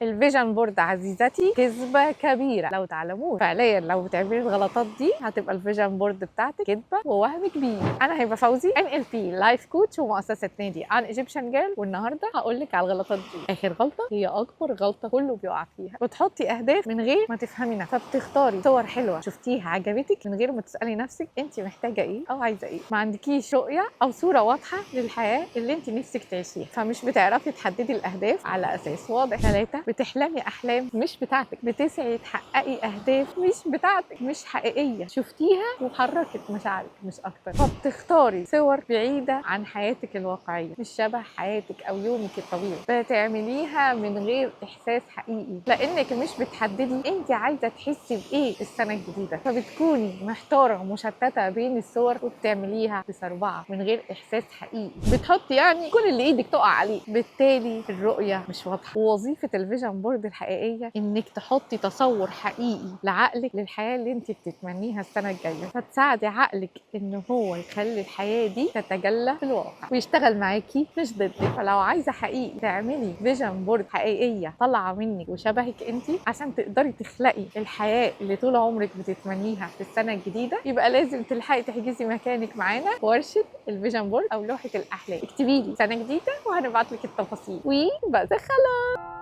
الفيجن بورد عزيزتي كذبة كبيرة لو تعلمون. فعليا لو بتعملي الغلطات دي هتبقى الفيجن بورد بتاعتك كذبة ووهم كبير. انا هبه فوزي NLP لايف كوتش ومؤسسة نادي عن ايجيبشن جيرل، والنهارده هقول لك على الغلطات دي. اخر غلطة هي اكبر غلطة كله بيقع فيها، بتحطي اهداف من غير ما تفهمي نفسك، فبتختاري صور حلوة شفتيها عجبتك من غير ما تسألي نفسك انت محتاجة ايه او عايزة ايه. ما عندكيش رؤية او صورة واضحة للحياة اللي انت نفسك تعيشيها، فمش بتعرفي تحددي الاهداف على اساس واضح. 3 بتحلمي احلام مش بتاعتك، بتسعي تحققي اهداف مش بتاعتك، مش حقيقيه شفتيها وحركت مشاعرك مش اكتر، فبتختاري صور بعيده عن حياتك الواقعيه مش شبه حياتك او يومك الطبيعي، بتعمليها من غير احساس حقيقي لانك مش بتحددي انت عايزه تحسي بايه السنه الجديده، فبتكوني محتاره ومشتته بين الصور وبتعمليها بسربعه من غير احساس حقيقي. بتحطي يعني كل اللي ايدك تقع عليه، بالتالي الرؤيه مش واضحه. ووظيفه الفيجن بورد الحقيقيه انك تحطي تصور حقيقي لعقلك للحياه اللي انت بتتمنيها السنه الجايه، فتساعدي عقلك ان هو يخلي الحياه دي تتجلى في الواقع ويشتغل معاكي مش ضدك. فلو عايزه حقيقي تعملي فيجن بورد حقيقيه طالعه منك وشبهك انت عشان تقدري تخلقي الحياه اللي طول عمرك بتتمنيها في السنه الجديده، يبقى لازم تلحقي تحجزي مكانك معانا في ورشه الفيجن بورد او لوحه الاحلام. اكتبي لي سنه جديده وهنبعت لك التفاصيل وبس خلاص.